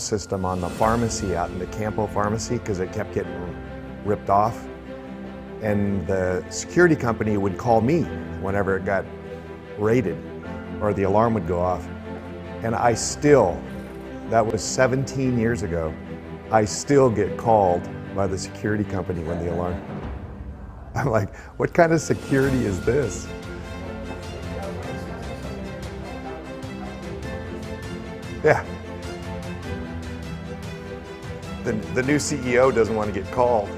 system on the pharmacy out in the Campo pharmacy because it kept getting ripped off. And the security company would call me whenever it got raided or the alarm would go off. And I still, that was 17 years ago, I still get called by the security company when the alarm. I'm like, what kind of security is this? Yeah. The new CEO doesn't want to get called.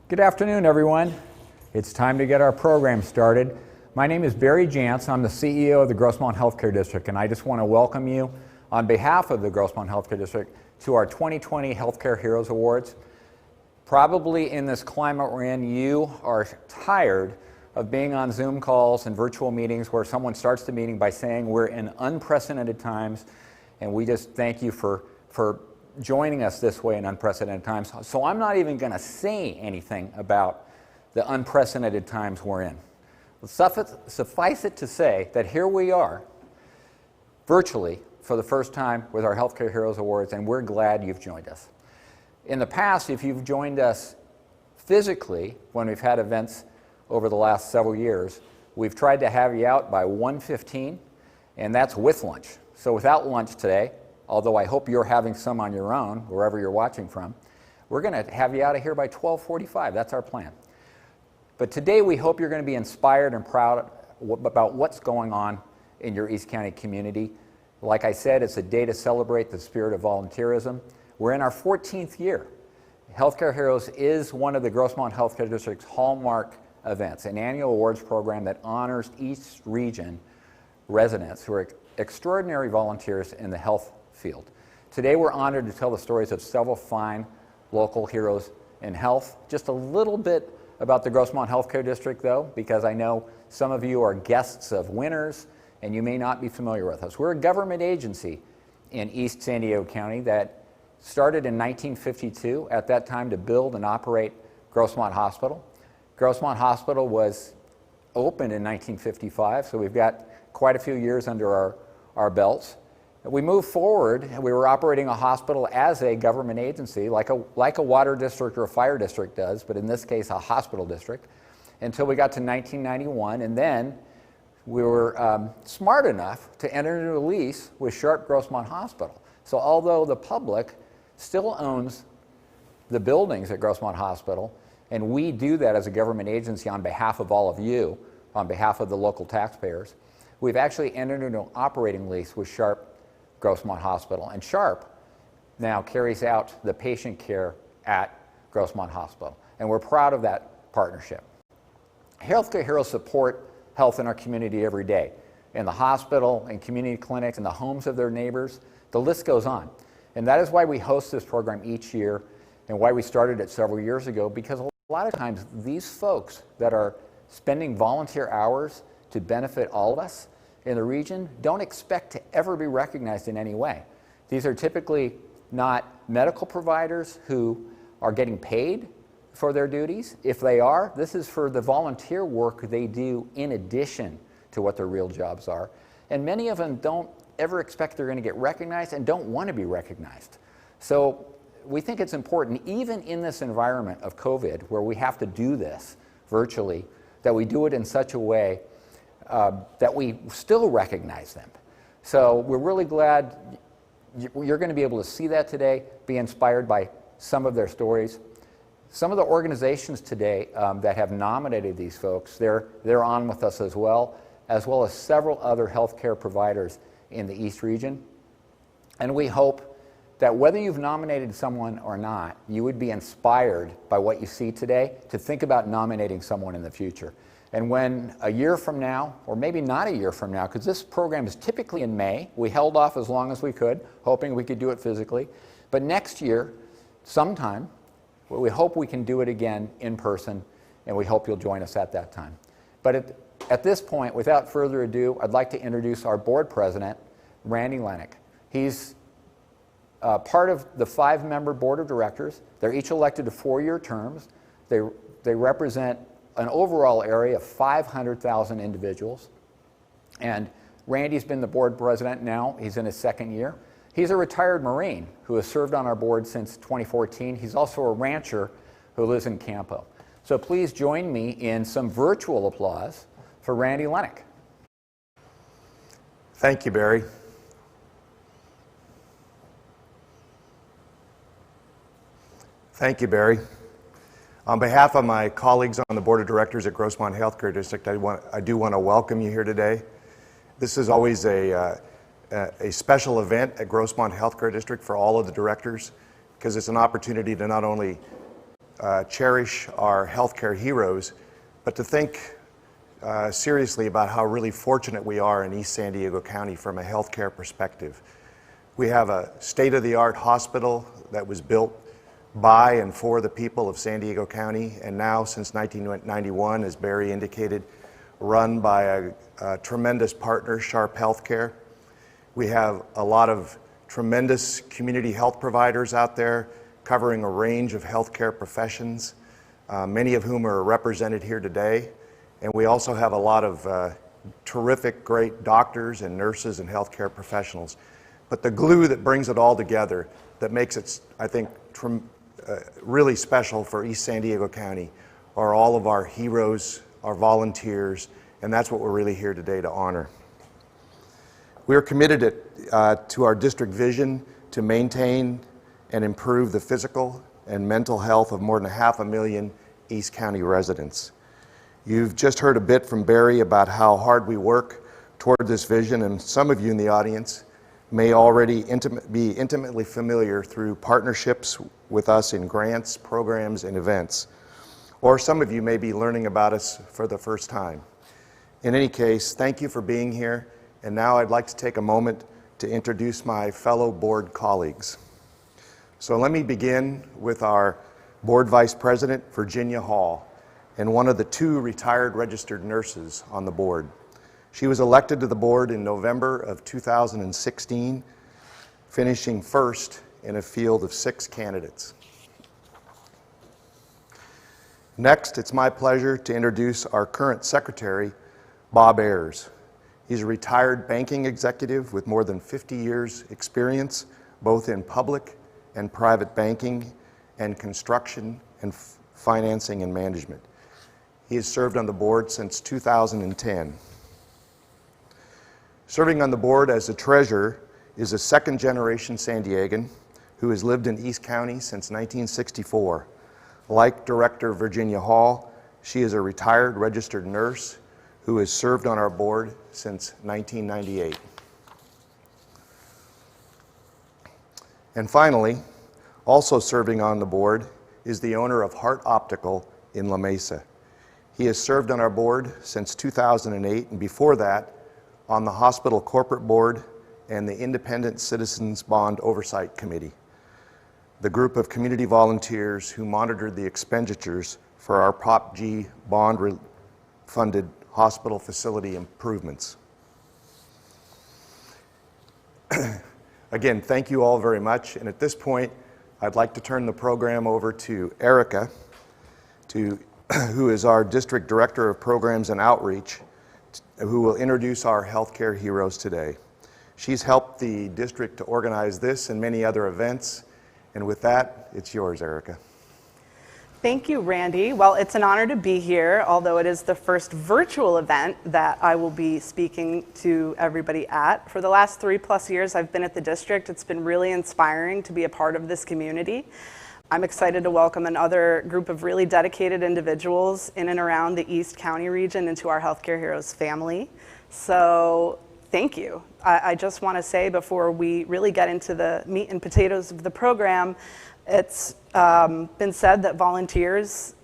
Good afternoon, everyone. It's time to get our program started. My name is Barry Jantz. I'm the CEO of the Grossmont Healthcare District, and I just want to welcome you on behalf of the Grossmont Healthcare District to our 2020 Healthcare Heroes Awards. Probably in this climate we're in, you are tired of being on Zoom calls and virtual meetings where someone starts the meeting by saying we're in unprecedented times, and we just thank you for joining us this way in unprecedented times. So I'm not even going to say anything about the unprecedented times we're in. Suffice it to say that here we are, virtually, for the first time with our Healthcare Heroes Awards, and we're glad you've joined us. In the past, if you've joined us physically, when we've had events over the last several years, we've tried to have you out by 1:15, and that's with lunch. So without lunch today, although I hope you're having some on your own, wherever you're watching from, we're going to have you out of here by 12:45. That's our plan. But today we hope you're going to be inspired and proud about what's going on in your East County community. Like I said, it's a day to celebrate the spirit of volunteerism. We're in our 14th year. Healthcare Heroes is one of the Grossmont Healthcare District's hallmark events, an annual awards program that honors East Region residents who are extraordinary volunteers in the health field. Today we're honored to tell the stories of several fine local heroes in health. Just a little bit about the Grossmont Healthcare District, though, because I know some of you are guests of winners and you may not be familiar with us. We're a government agency in East San Diego County that started in 1952, at that time, to build and operate Grossmont Hospital. Grossmont Hospital was opened in 1955, so we've got quite a few years under our belts. We moved forward, and we were operating a hospital as a government agency, like a water district or a fire district does, but in this case, a hospital district, until we got to 1991, and then we were smart enough to enter into a lease with Sharp Grossmont Hospital. So although the public still owns the buildings at Grossmont Hospital, and we do that as a government agency on behalf of all of you, on behalf of the local taxpayers, we've actually entered into an operating lease with Sharp Grossmont Hospital. And Sharp now carries out the patient care at Grossmont Hospital. And we're proud of that partnership. Healthcare Heroes support health in our community every day, in the hospital, in community clinics, in the homes of their neighbors. The list goes on. And that is why we host this program each year and why we started it several years ago, because a lot of times these folks that are spending volunteer hours to benefit all of us in the region don't expect to ever be recognized in any way. These are typically not medical providers who are getting paid for their duties. If they are, this is for the volunteer work they do in addition to what their real jobs are. And many of them don't ever expect they're going to get recognized and don't want to be recognized. So we think it's important, even in this environment of COVID, where we have to do this virtually, that we do it in such a way that we still recognize them. So we're really glad you're going to be able to see that today, be inspired by some of their stories. Some of the organizations today that have nominated these folks, they're on with us as well as several other healthcare providers in the East region. And we hope that whether you've nominated someone or not, you would be inspired by what you see today to think about nominating someone in the future. And when a year from now, or maybe not a year from now, because this program is typically in May, we held off as long as we could, hoping we could do it physically. But next year, sometime, we hope we can do it again in person, and we hope you'll join us at that time. But at this point, without further ado, I'd like to introduce our board president, Randy Lennick. He's part of the 5-member board of directors. They're each elected to 4-year terms. They represent an overall area of 500,000 individuals. And Randy's been the board president now. He's in his 2nd year. He's a retired Marine who has served on our board since 2014. He's also a rancher who lives in Campo. So please join me in some virtual applause for Randy Lennick. Thank you, Barry. Thank you, Barry. On behalf of my colleagues on the Board of Directors at Grossmont Healthcare District, I do want to welcome you here today. This is always a special event at Grossmont Healthcare District for all of the directors, because it's an opportunity to not only cherish our healthcare heroes, but to think seriously about how really fortunate we are in East San Diego County from a healthcare perspective. We have a state-of-the-art hospital that was built by and for the people of San Diego County, and now since 1991, as Barry indicated, run by a tremendous partner, Sharp Healthcare. We have a lot of tremendous community health providers out there covering a range of healthcare professions, many of whom are represented here today. And we also have a lot of terrific, great doctors and nurses and healthcare professionals. But the glue that brings it all together, that makes it, I think, really special for East San Diego County, are all of our heroes, our volunteers, and that's what we're really here today to honor. We are committed to our district vision to maintain and improve the physical and mental health of more than 500,000 East County residents. You've just heard a bit from Barry about how hard we work toward this vision, and some of you in the audience may already be intimately familiar through partnerships with us in grants, programs, and events. Or some of you may be learning about us for the first time. In any case, thank you for being here, and now I'd like to take a moment to introduce my fellow board colleagues. So let me begin with our board vice president, Virginia Hall, and one of the 2 retired registered nurses on the board. She was elected to the board in November of 2016, finishing first in a field of 6 candidates. Next, it's my pleasure to introduce our current secretary, Bob AYRES. He's a retired banking executive with more than 50 years experience, both in public and private banking and construction and financing and management. He has served on the board since 2010. Serving on the board as a treasurer is a second-generation San Diegan who has lived in East County since 1964. Like Director Virginia Hall, she is a retired registered nurse who has served on our board since 1998. And finally, also serving on the board is the owner of Hart Optical in La Mesa. He has served on our board since 2008, and before that, on the hospital corporate board and the Independent Citizens Bond Oversight Committee, the group of community volunteers who monitored the expenditures for our Prop G bond-funded hospital facility improvements. Again, thank you all very much, and at this point, I'd like to turn the program over to Erica, who is our District Director of Programs and Outreach, who will introduce our healthcare heroes today. She's helped the district to organize this and many other events, and with that, it's yours, Erica. Thank you, Randy. Well, it's an honor to be here, although it is the first virtual event that I will be speaking to everybody at. For the last 3+ years I've been at the district, it's been really inspiring to be a part of this community. I'm excited to welcome another group of really dedicated individuals in and around the East County region into our Healthcare Heroes family. So thank you. I just want to say before we really get into the meat and potatoes of the program, it's been said that volunteers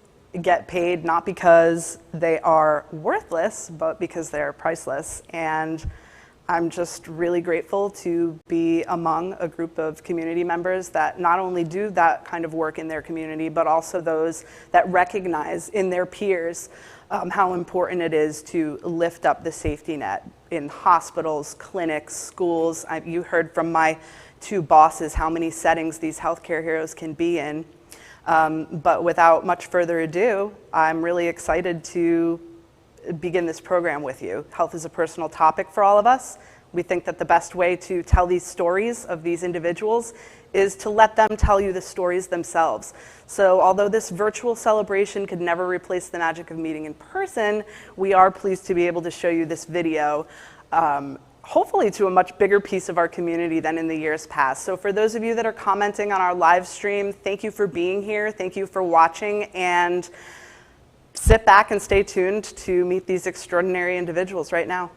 get paid not because they are worthless, but because they're priceless. And I'm just really grateful to be among a group of community members that not only do that kind of work in their community, but also those that recognize in their peers how important it is to lift up the safety net in hospitals, clinics, schools. You heard from my two bosses how many settings these healthcare heroes can be in. But without much further ado, I'm really excited to begin this program with you. Health is a personal topic for all of us. We think that the best way to tell these stories of these individuals is to let them tell you the stories themselves. So although this virtual celebration could never replace the magic of meeting in person, we are pleased to be able to show you this video, hopefully to a much bigger piece of our community than in the years past. So for those of you that are commenting on our live stream, thank you for being here, thank you for watching, and sit back and stay tuned to meet these extraordinary individuals right now.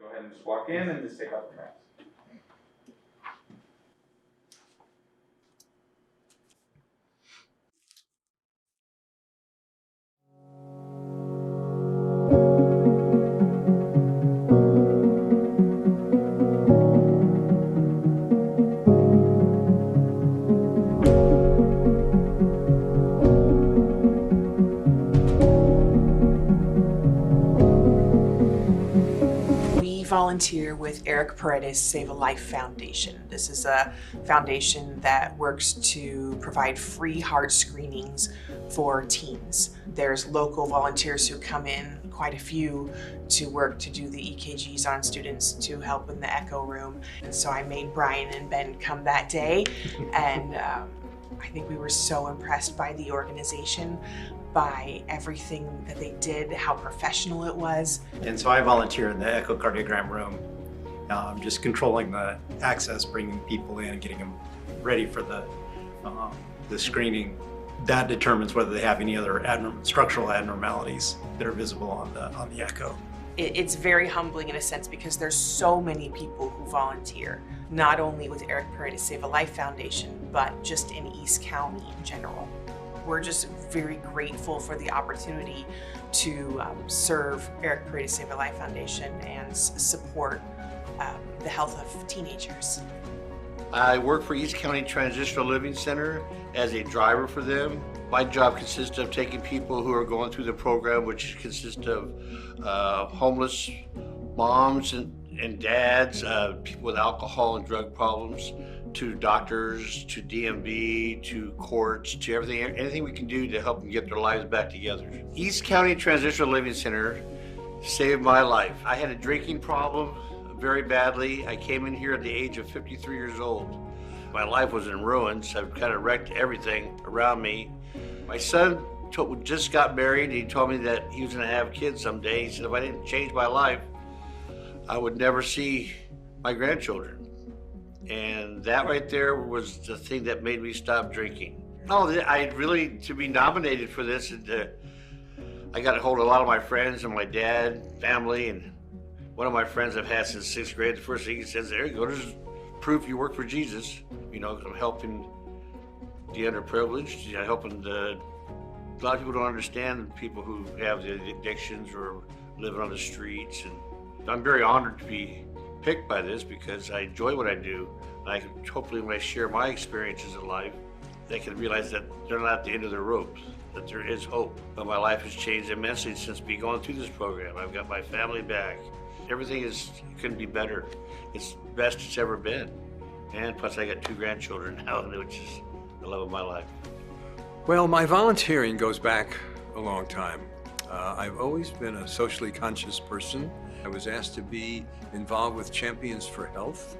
Go ahead and just walk in and just take off the mask. Volunteer with Eric Paredes Save a Life Foundation. This is a foundation that works to provide free heart screenings for teens. There's local volunteers who come in, quite a few, to work to do the EKGs on students to help in the echo room. And so I made Brian and Ben come that day, and I think we were so impressed by the organization, by everything that they did, how professional it was. And so I volunteer in the echocardiogram room, just controlling the access, bringing people in and getting them ready for the screening. That determines whether they have any other structural abnormalities that are visible on the echo. It's very humbling in a sense because there's so many people who volunteer, not only with Eric Paredes Save a Life Foundation, but just in East County in general. We're just very grateful for the opportunity to serve Eric Paredes Save a Life Foundation and support the health of teenagers. I work for East County Transitional Living Center as a driver for them. My job consists of taking people who are going through the program, which consists of homeless moms and dads, people with alcohol and drug problems, to doctors, to DMV, to courts, to anything we can do to help them get their lives back together. East County Transitional Living Center saved my life. I had a drinking problem very badly. I came in here at the age of 53 years old. My life was in ruins. I've kind of wrecked everything around me. My son just got married. He told me that he was going to have kids someday. He said if I didn't change my life, I would never see my grandchildren. And that right there was the thing that made me stop drinking. Oh, I really, to be nominated for this, I got a hold of a lot of my friends and my dad, family, and one of my friends I've had since 6th grade, the first thing he says, there you go, this is proof you work for Jesus. You know, I'm helping the underprivileged, helping a lot of people don't understand people who have the addictions or living on the streets. And I'm very honored to be picked by this because I enjoy what I do. And hopefully when I share my experiences in life, they can realize that they're not at the end of their ropes, that there is hope. But my life has changed immensely since going through this program. I've got my family back. Everything couldn't be better. It's the best it's ever been. And plus I got 2 grandchildren now, which is the love of my life. Well, my volunteering goes back a long time. I've always been a socially conscious person. I was asked to be involved with Champions for Health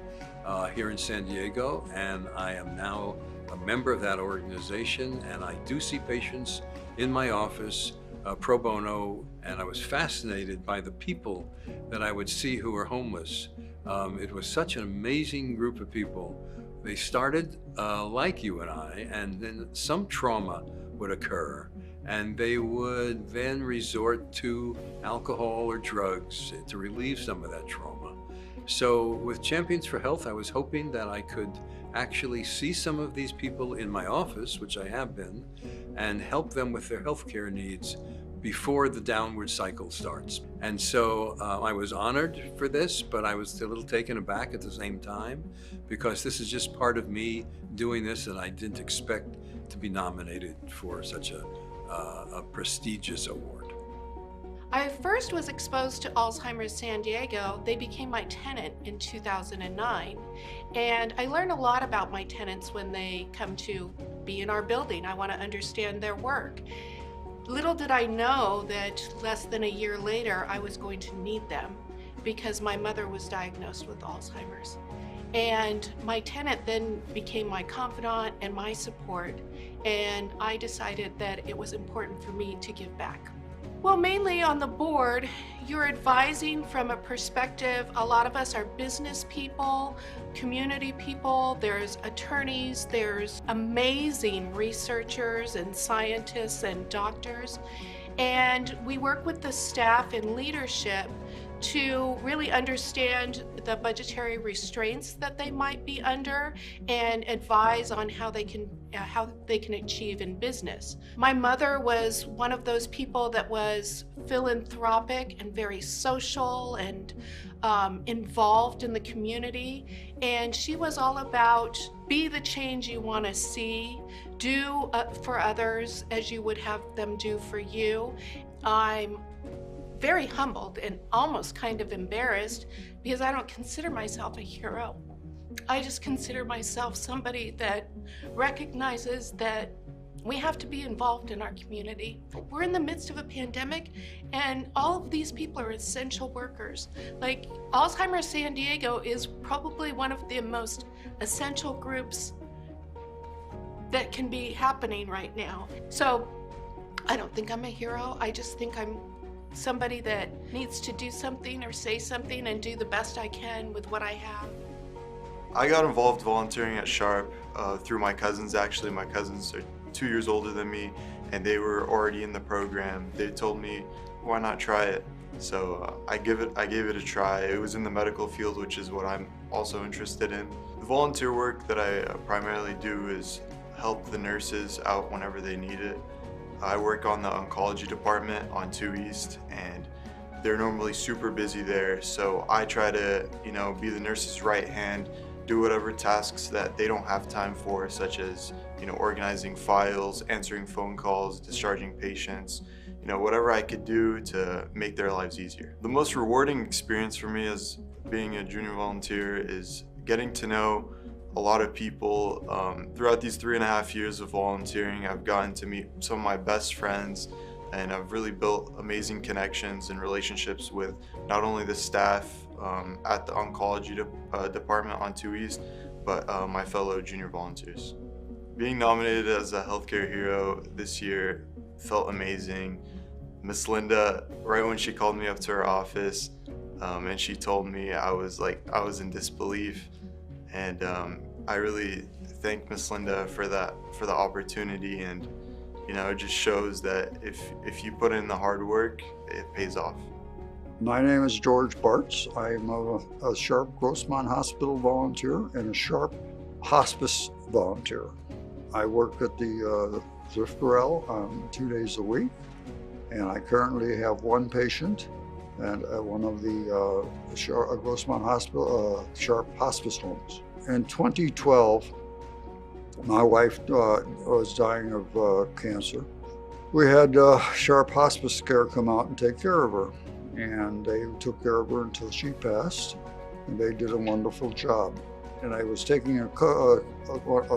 here in San Diego, and I am now a member of that organization, and I do see patients in my office pro bono, and I was fascinated by the people that I would see who were homeless. It was such an amazing group of people. They started like you and I, and then some trauma would occur, and they would then resort to alcohol or drugs to relieve some of that trauma. So with Champions for Health, I was hoping that I could actually see some of these people in my office, which I have been, and help them with their healthcare needs before the downward cycle starts. And so I was honored for this, but I was a little taken aback at the same time because this is just part of me doing this, and I didn't expect to be nominated for such a prestigious award. I first was exposed to Alzheimer's San Diego. They became my tenant in 2009. And I learn a lot about my tenants when they come to be in our building. I want to understand their work. Little did I know that less than a year later, I was going to need them because my mother was diagnosed with Alzheimer's. And my tenant then became my confidant and my support. And I decided that it was important for me to give back. Well, mainly on the board, you're advising from a perspective, a lot of us are business people, community people, there's attorneys, there's amazing researchers and scientists and doctors. And we work with the staff and leadership to really understand the budgetary restraints that they might be under and advise on how they can achieve in business. My mother was one of those people that was philanthropic and very social and involved in the community, and she was all about be the change you want to see, do for others as you would have them do for you. I'm very humbled and almost kind of embarrassed because I don't consider myself a hero. I just consider myself somebody that recognizes that we have to be involved in our community. We're in the midst of a pandemic, and all of these people are essential workers. Like, Alzheimer's San Diego is probably one of the most essential groups that can be happening right now. So I don't think I'm a hero. I just think I'm somebody that needs to do something or say something and do the best I can with what I have. I got involved volunteering at Sharp through my cousins. Actually, my cousins are 2 years older than me, and they were already in the program. They told me, why not try it? So I gave it a try. It was in the medical field, which is what I'm also interested in. The volunteer work that I primarily do is help the nurses out whenever they need it. I work on the oncology department on 2 East, and they're normally super busy there. So I try to, be the nurse's right hand, do whatever tasks that they don't have time for, such as, organizing files, answering phone calls, discharging patients, whatever I could do to make their lives easier. The most rewarding experience for me as being a junior volunteer is getting to know a lot of people. Throughout these 3.5 years of volunteering, I've gotten to meet some of my best friends, and I've really built amazing connections and relationships with not only the staff at the oncology department on 2 East, but my fellow junior volunteers. Being nominated as a healthcare hero this year felt amazing. Miss Linda, right when she called me up to her office and she told me, I was in disbelief, and I really thank Miss Linda for the opportunity, and it just shows that if you put in the hard work, it pays off. My name is George Bartz. I'm a Sharp Grossmont Hospital volunteer and a Sharp Hospice volunteer. I work at the Thrift Corral 2 days a week, and I currently have one patient at one of the Grossmont Hospital Sharp Hospice homes. In 2012, my wife was dying of cancer. We had Sharp Hospice Care come out and take care of her, and they took care of her until she passed, and they did a wonderful job. And I was taking a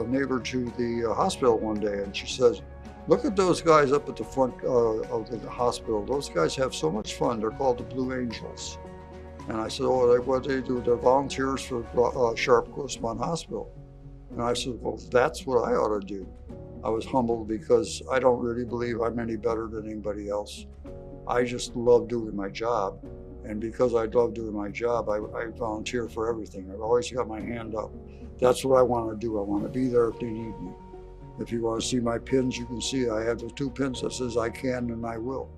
neighbor to the hospital one day, and she says, "Look at those guys up at the front of the hospital. Those guys have so much fun. They're called the Blue Angels." And I said, "Oh, what do they do? They're volunteers for Sharp Grossmont Hospital." And I said, "Well, that's what I ought to do." I was humbled because I don't really believe I'm any better than anybody else. I just love doing my job. And because I love doing my job, I volunteer for everything. I've always got my hand up. That's what I want to do. I want to be there if they need me. If you want to see my pins, you can see I have the 2 pins that says I can and I will.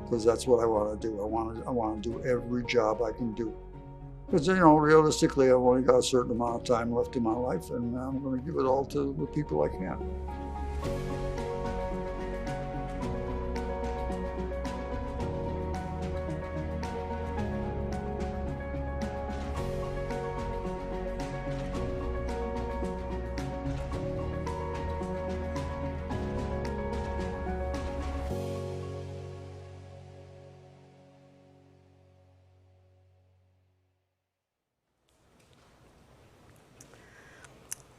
Because that's what I want to do. I want to do every job I can do. Because, realistically, I've only got a certain amount of time left in my life, and I'm going to give it all to the people I can.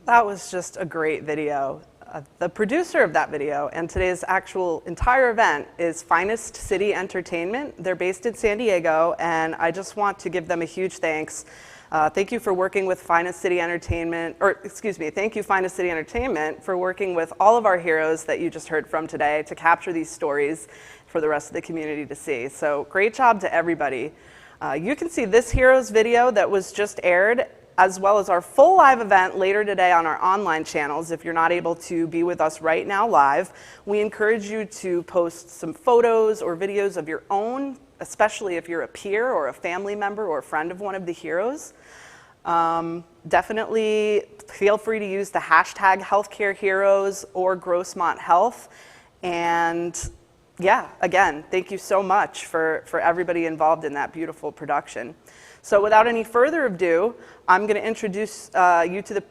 That was just a great video. The producer of that video and today's actual entire event is Finest City Entertainment. They're based in San Diego, and I just want to give them a huge thanks. Thank you for working with Finest City Entertainment, thank you Finest City Entertainment for working with all of our heroes that you just heard from today to capture these stories for the rest of the community to see. So great job to everybody. You can see this heroes video that was just aired, as well as our full live event later today on our online channels. If you're not able to be with us right now live, we encourage you to post some photos or videos of your own, especially if you're a peer or a family member or a friend of one of the heroes. Definitely feel free to use the hashtag #HealthcareHeroes or Grossmont Health. And yeah, again, thank you so much for everybody involved in that beautiful production. So without any further ado, I'm going to introduce you to the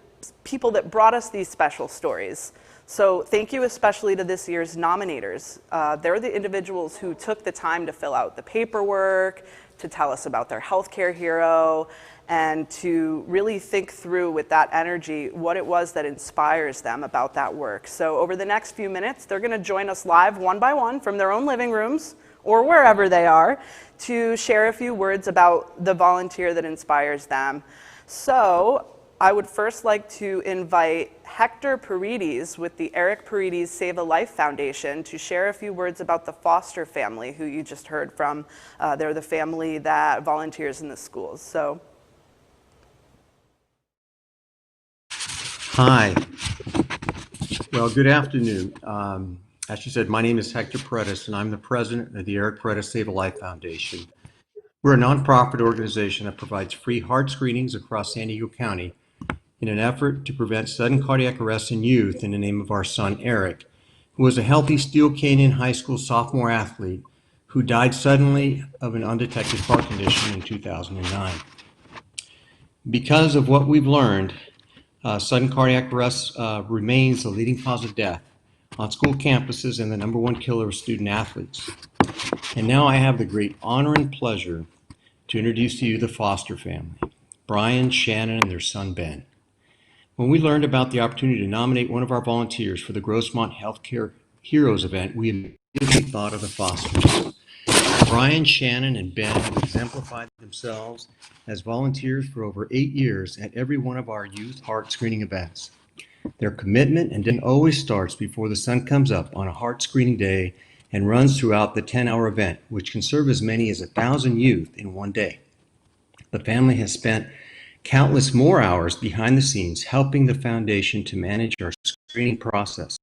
people that brought us these special stories. So thank you especially to this year's nominators. They're the individuals who took the time to fill out the paperwork, to tell us about their healthcare hero, and to really think through with that energy what it was that inspires them about that work. So over the next few minutes, they're going to join us live one by one from their own living rooms or wherever they are to share a few words about the volunteer that inspires them. So I would first like to invite Hector Paredes with the Eric Paredes Save a Life Foundation to share a few words about the foster family who you just heard from. They're the family that volunteers in the schools. So. Hi. Well, good afternoon. As she said, my name is Hector Paredes, and I'm the president of the Eric Paredes Save a Life Foundation. We're a nonprofit organization that provides free heart screenings across San Diego County in an effort to prevent sudden cardiac arrest in youth in the name of our son, Eric, who was a healthy Steel Canyon High School sophomore athlete who died suddenly of an undetected heart condition in 2009. Because of what we've learned, sudden cardiac arrest remains the leading cause of death on school campuses and the #1 killer of student athletes. And now I have the great honor and pleasure to introduce to you the Foster family, Brian, Shannon, and their son, Ben. When we learned about the opportunity to nominate one of our volunteers for the Grossmont Healthcare Heroes event, we thought of the fosters. Brian, Shannon, and Ben have exemplified themselves as volunteers for over 8 years at every one of our youth heart screening events. Their commitment and dedication always starts before the sun comes up on a heart screening day and runs throughout the 10-hour event, which can serve as many as 1,000 youth in one day. The family has spent countless more hours behind the scenes helping the foundation to manage our screening processes.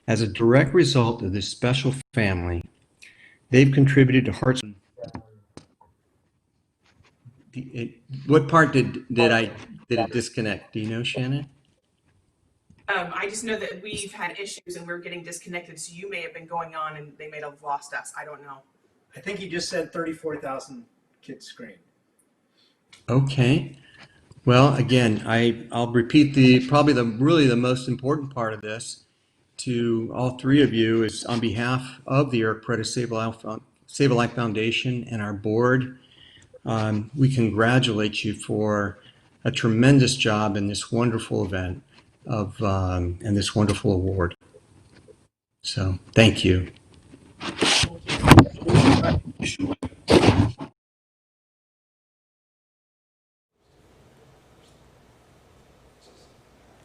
As a direct result of this special family, they've contributed to heart. What part did it disconnect? Do you know, Shannon? I just know that we've had issues and we're getting disconnected, so you may have been going on and they may have lost us. I don't know. I think you just said 34,000 kids screened. Okay. Well, again, I'll repeat probably the most important part of this to all three of you is on behalf of the Eric Paredes Save a Life Foundation and our board. We congratulate you for a tremendous job in this wonderful event and this wonderful award. So, thank you.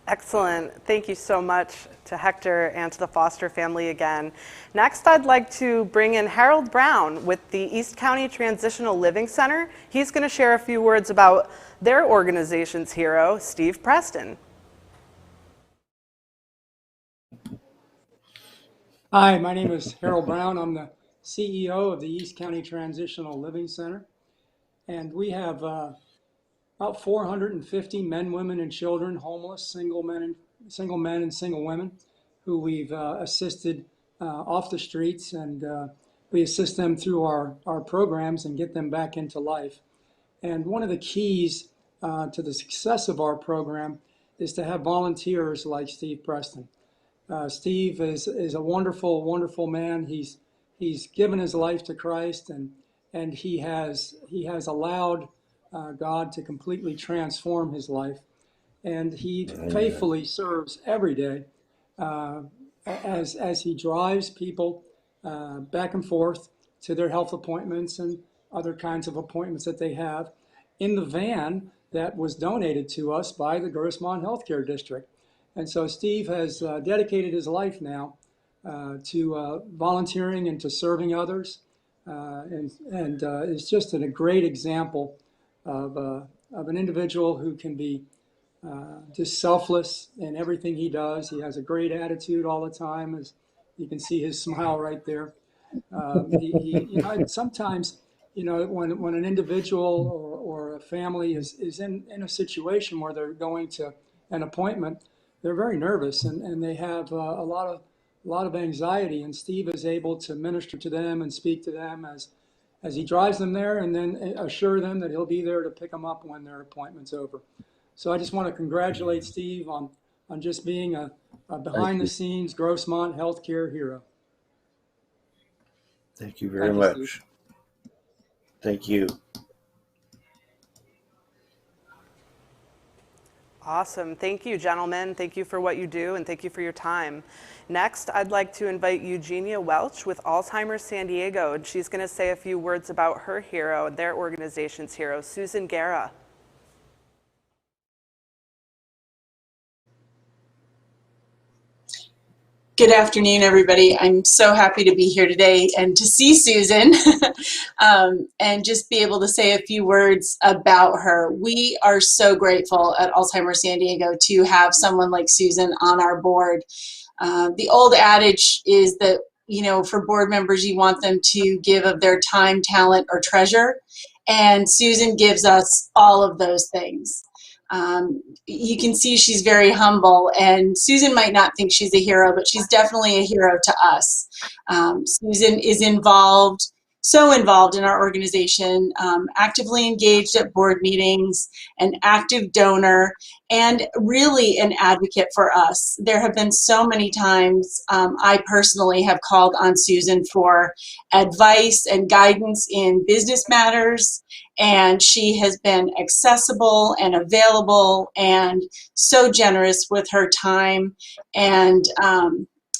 Excellent. Thank you so much to Hector and to the Foster family again. Next, I'd like to bring in Harold Brown with the East County Transitional Living Center. He's going to share a few words about their organization's hero, Steve Preston. Hi, my name is Harold Brown. I'm the CEO of the East County Transitional Living Center. And we have about 450 men, women, and children, homeless, single men and single women, who we've assisted off the streets, and we assist them through our programs and get them back into life. And one of the keys to the success of our program is to have volunteers like Steve Preston. Steve is a wonderful, wonderful man. He's given his life to Christ, and he has allowed God to completely transform his life, and he faithfully serves every day as he drives people back and forth to their health appointments and other kinds of appointments that they have in the van that was donated to us by the Grossmont Healthcare District. And so Steve has dedicated his life now to volunteering and to serving others, and is just a great example of an individual who can be just selfless in everything he does. He has a great attitude all the time, as you can see his smile right there. Sometimes, when an individual or a family is in a situation where they're going to an appointment, they're very nervous and they have a lot of anxiety. And Steve is able to minister to them and speak to them as he drives them there, and then assure them that he'll be there to pick them up when their appointment's over. So I just want to congratulate Steve on just being a behind-the-scenes Grossmont healthcare hero. Thank you very much. Steve. Thank you. Awesome. Thank you, gentlemen. Thank you for what you do, and thank you for your time. Next, I'd like to invite Eugenia Welch with Alzheimer's San Diego, and she's going to say a few words about her hero and their organization's hero, Susan Guerra. Good afternoon, everybody. I'm so happy to be here today and to see Susan and just be able to say a few words about her. We are so grateful at Alzheimer's San Diego to have someone like Susan on our board. The old adage is that, for board members, you want them to give of their time, talent, or treasure. And Susan gives us all of those things. You can see she's very humble, and Susan might not think she's a hero, but she's definitely a hero to us. Susan is so involved in our organization, actively engaged at board meetings, an active donor, and really an advocate for us. There have been so many times I personally have called on Susan for advice and guidance in business matters, and she has been accessible and available and so generous with her time and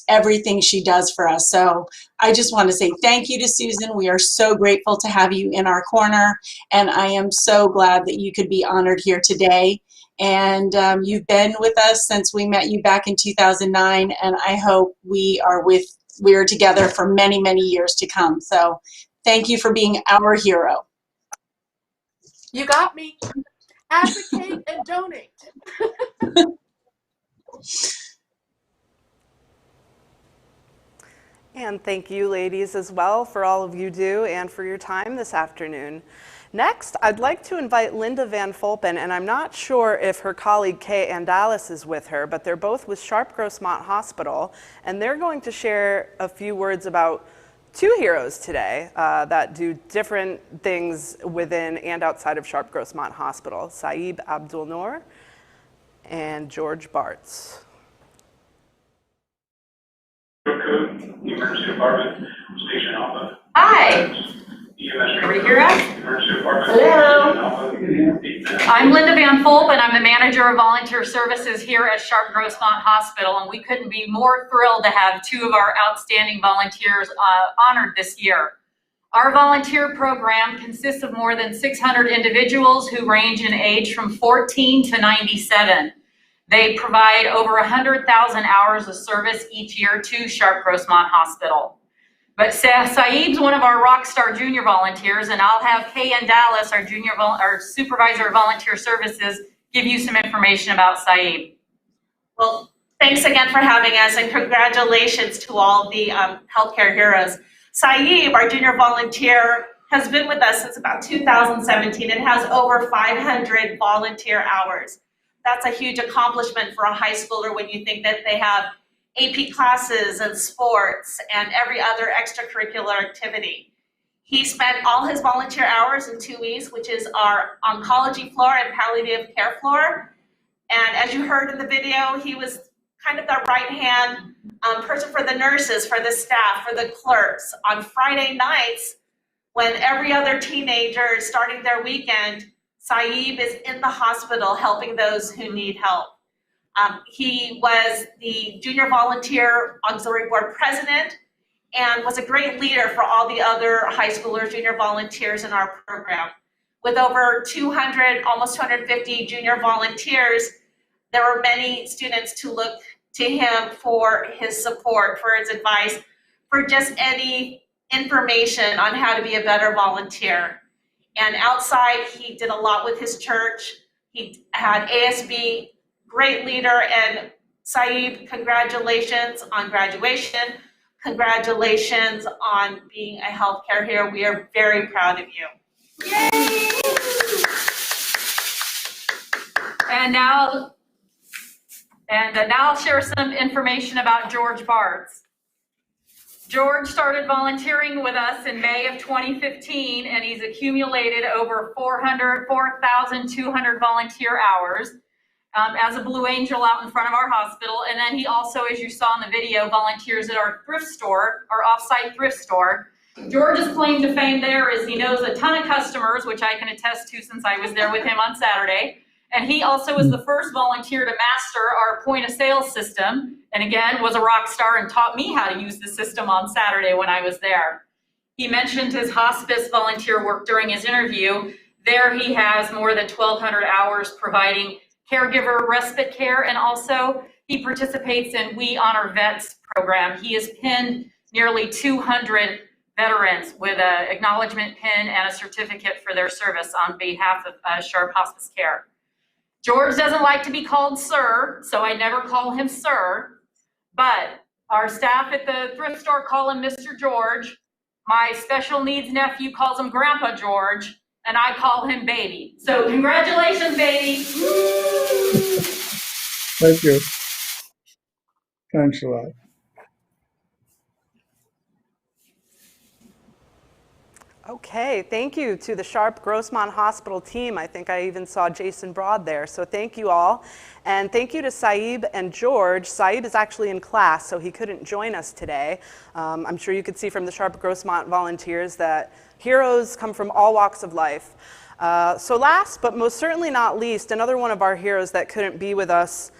everything she does for us. So I just want to say thank you to Susan. We are so grateful to have you in our corner, and I am so glad that you could be honored here today. And you've been with us since we met you back in 2009, and I hope we're together for many, many years to come. So thank you for being our hero. You got me. Advocate and donate. And thank you, ladies, as well, for all of you do and for your time this afternoon. Next, I'd like to invite Linda Van Fulpen, and I'm not sure if her colleague Kay Andalis is with her, but they're both with Sharp Grossmont Hospital, and they're going to share a few words about two heroes today that do different things within and outside of Sharp Grossmont Hospital, Saeeb Abdul Noor and George Bartz. Emergency Department, Station Alpha. Hi. Everybody hear us? Hello. I'm Linda Van Fulpen. I'm the manager of volunteer services here at Sharp Grossmont Hospital, and we couldn't be more thrilled to have two of our outstanding volunteers honored this year. Our volunteer program consists of more than 600 individuals who range in age from 14 to 97. They provide over 100,000 hours of service each year to Sharp Grossmont Hospital. But Saeeb's one of our rock star junior volunteers, and I'll have Kay and Dallas, our supervisor of volunteer services, give you some information about Saeeb. Well, thanks again for having us, and congratulations to all the healthcare heroes. Saeeb, our junior volunteer, has been with us since about 2017 and has over 500 volunteer hours. That's a huge accomplishment for a high schooler when you think that they have AP classes and sports and every other extracurricular activity. He spent all his volunteer hours in 2Es, which is our oncology floor and palliative care floor. And as you heard in the video, he was kind of the right-hand person for the nurses, for the staff, for the clerks. On Friday nights, when every other teenager is starting their weekend, Saeeb is in the hospital helping those who need help. He was the Junior Volunteer Auxiliary Board President and was a great leader for all the other high schoolers, junior volunteers in our program. With over 200, almost 250 junior volunteers, there were many students to look to him for his support, for his advice, for just any information on how to be a better volunteer. And outside, he did a lot with his church. He had ASB, great leader, and Saeeb, congratulations on graduation. Congratulations on being a healthcare hero. We are very proud of you. Yay! And now I'll share some information about George Bartz. George started volunteering with us in May of 2015, and he's accumulated over 4,200 volunteer hours as a Blue Angel out in front of our hospital. And then he also, as you saw in the video, volunteers at our thrift store, our off-site thrift store. George's claim to fame there is he knows a ton of customers, which I can attest to since I was there with him on Saturday. And he also was the first volunteer to master our point of sale system, and again, was a rock star and taught me how to use the system on Saturday when I was there. He mentioned his hospice volunteer work during his interview. There he has more than 1,200 hours providing caregiver respite care, and also he participates in We Honor Vets program. He has pinned nearly 200 veterans with an acknowledgement pin and a certificate for their service on behalf of Sharp Hospice Care. George doesn't like to be called sir, so I never call him sir, but our staff at the thrift store call him Mr. George. My special needs nephew calls him Grandpa George, and I call him baby. So congratulations, baby. Thank you. Thanks a lot. Okay, thank you to the Sharp Grossmont Hospital team. I think I even saw Jason Broad there, so thank you all. And thank you to Saeeb and George. Saeeb is actually in class, so he couldn't join us today. I'm sure you could see from the Sharp Grossmont volunteers that heroes come from all walks of life. So last, but most certainly not least, another one of our heroes that couldn't be with us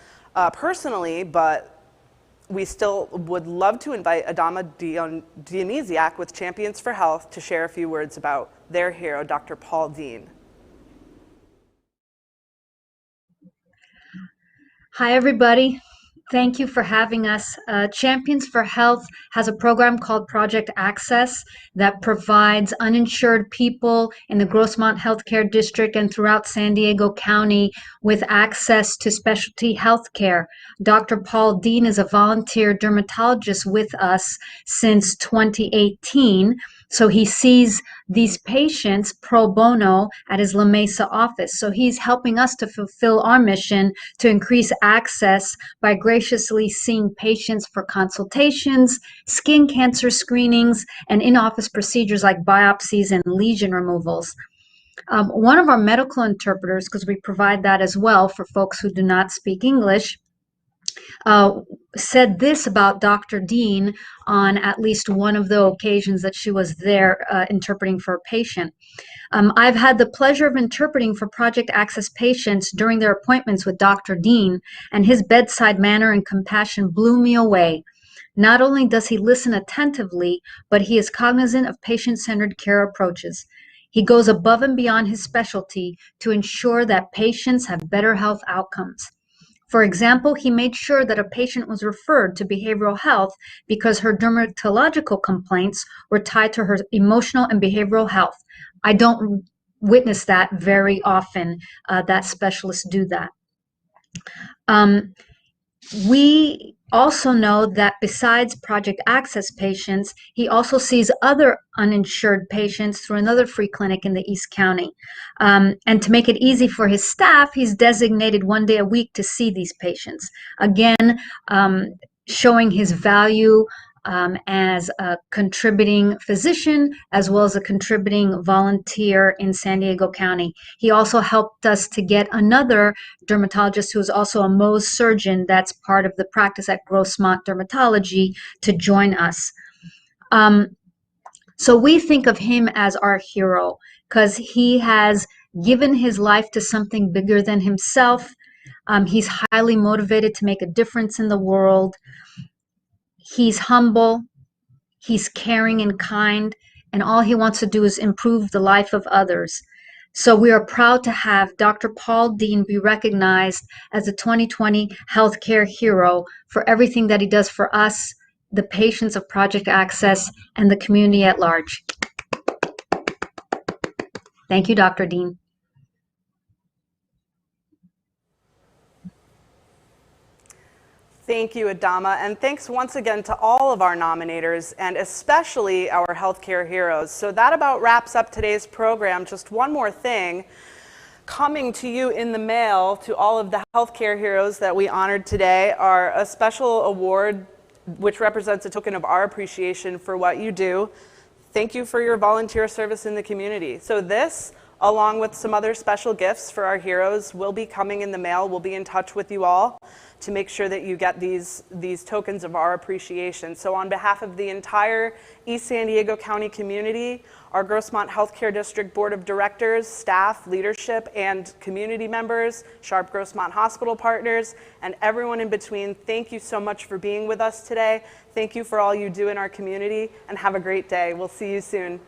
personally, but we still would love to invite Adama Dionysiak with Champions for Health to share a few words about their hero, Dr. Paul Dean. Hi, everybody. Thank you for having us. Champions for Health has a program called Project Access that provides uninsured people in the Grossmont Healthcare District and throughout San Diego County with access to specialty health care. Dr. Paul Dean is a volunteer dermatologist with us since 2018. So he sees these patients pro bono at his La Mesa office. So he's helping us to fulfill our mission to increase access by graciously seeing patients for consultations, skin cancer screenings, and in-office procedures like biopsies and lesion removals. One of our medical interpreters, because we provide that as well for folks who do not speak English, said this about Dr. Dean on at least one of the occasions that she was there interpreting for a patient. I've had the pleasure of interpreting for Project Access patients during their appointments with Dr. Dean, and his bedside manner and compassion blew me away. Not only does he listen attentively, but he is cognizant of patient-centered care approaches. He goes above and beyond his specialty to ensure that patients have better health outcomes. For example, he made sure that a patient was referred to behavioral health because her dermatological complaints were tied to her emotional and behavioral health. I don't witness that very often, that specialists do that. We also know that besides Project Access patients, he also sees other uninsured patients through another free clinic in the East County. And to make it easy for his staff, he's designated 1 day a week to see these patients. Again, showing his value as a contributing physician as well as a contributing volunteer in San Diego County. He also helped us to get another dermatologist who is also a Mohs surgeon that's part of the practice at Grossmont Dermatology to join us. So we think of him as our hero because he has given his life to something bigger than himself. He's highly motivated to make a difference in the world. He's humble, he's caring and kind, and all he wants to do is improve the life of others. So we are proud to have Dr. Paul Dean be recognized as a 2020 Healthcare Hero for everything that he does for us, the patients of Project Access, and the community at large. Thank you, Dr. Dean. Thank you, Adama, and thanks once again to all of our nominators and especially our healthcare heroes. So that about wraps up today's program. Just one more thing. Coming to you in the mail to all of the healthcare heroes that we honored today are a special award which represents a token of our appreciation for what you do. Thank you for your volunteer service in the community. So this, along with some other special gifts for our heroes, will be coming in the mail. We'll be in touch with you all to make sure that you get these tokens of our appreciation. So on behalf of the entire East San Diego County community, our Grossmont Healthcare District Board of Directors, staff, leadership, and community members, Sharp Grossmont Hospital partners, and everyone in between, thank you so much for being with us today. Thank you for all you do in our community, and have a great day. We'll see you soon.